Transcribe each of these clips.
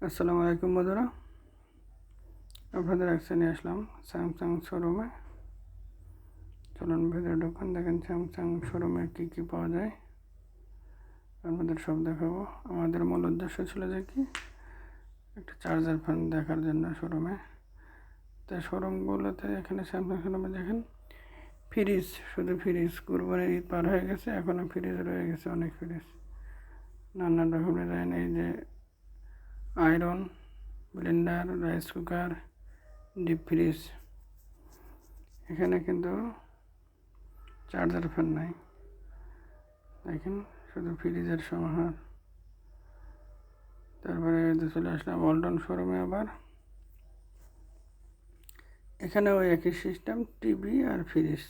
আসসালামু আলাইকুম বন্ধুরা, আপনাদের একসাথে নিয়ে আসলাম স্যামসাং শোরুমে। চলুন ভেতরে ঢোকান, দেখেন স্যামসাং শোরুমে কী কী পাওয়া যায় আপনাদের সব দেখাবো। আমাদের মূল উদ্দেশ্য ছিল যে কি একটা চার্জার ফ্যান দেখার জন্য শোরুমে। তাই শোরুমগুলোতে এখানে স্যামসাং শোরুমে দেখেন ফ্রিজ, শুধু ফ্রিজ, কুরবানির ঈদ পার হয়ে গেছে, এখনও ফ্রিজ রয়ে গেছে, অনেক ফ্রিজ, নানান রকমের ডিজাইন। এই যে iron, Blender, rice cooker, deep fridge. এখানে কিন্তু চার্জার ফ্যান নাই, দেখেন শুধু ফ্রিজের সমাহার। তারপরে চলে আসলাম ওয়ালটন শোরুমে। আবার এখানে ওই একই সিস্টেম, টিভি আর ফ্রিজ।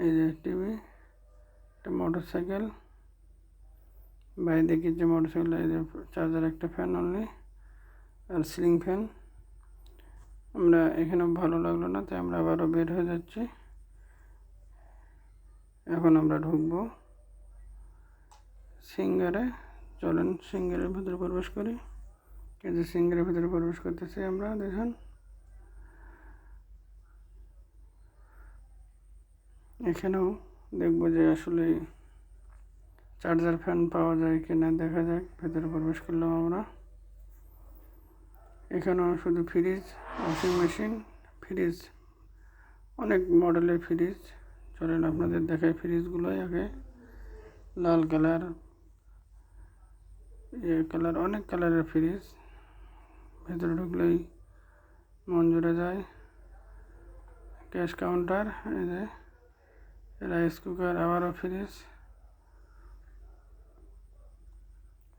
এই যে টিভি, একটা মোটর সাইকেল, বাইরে দেখি যে মোটর সাইকেল, এই যে চার্জার, একটা ফ্যান অনলি আর সিলিং ফ্যান। আমরা এখানে ভালো লাগলো না, তাই আমরা আবারও বের হয়ে যাচ্ছি। এখন আমরা ঢুকবো সিঙ্গারে। চলেন সিঙ্গারের ভিতরে প্রবেশ করি। এই যে সিঙ্গারের ভিতরে প্রবেশ করতেছি আমরা, দেখেন এখানেও দেখবো যে আসলে চার্জার ফ্যান পাওয়া যায় কিনা, দেখা যাক। ভেতরে প্রবেশ করলাম আমরা। এখানেও শুধু ফ্রিজ, ওয়াশিং মেশিন, ফ্রিজ, অনেক মডেলের ফ্রিজ। চলেন আপনাদের দেখাই ফ্রিজগুলোই আগে। লাল কালার, কালার, অনেক কালারের ফ্রিজ। ভেতরে ঢুকলেই মন জুড়ে যায়। ক্যাশ কাউন্টার, এই যে রাইস কুকার, আবারও ফ্রিজ।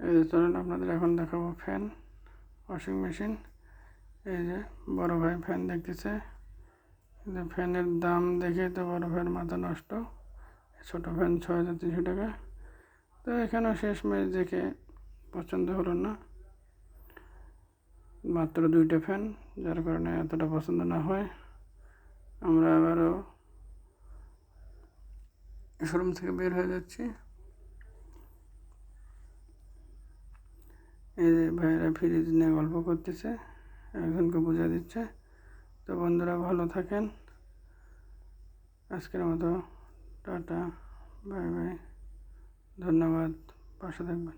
এই যে চলেন আপনাদের এখন দেখাবো ফ্যান, ওয়াশিং মেশিন। এই যে বড় ভাই ফ্যান দেখতেছে, কিন্তু ফ্যানের দাম দেখে তো বড় ভাইয়ের মাথা নষ্ট। ছোটো ফ্যান ৬,৩০০ টাকা। তো এখানেও শেষমেশ দেখে পছন্দ হলো না, মাত্র 2টা ফ্যান, যার কারণে এতটা পছন্দ না হয় আমরা আবারও শোরুম থেকে বের হয়ে যাচ্ছি। এই যে ভাইয়েরা ফ্রিজ নিয়ে গল্প করতেছে, একজনকে বুঝিয়ে দিচ্ছে। তো বন্ধুরা ভালো থাকেন, আজকের মতো টাটা, বাই বাই, ধন্যবাদ, পাশে থাকবেন।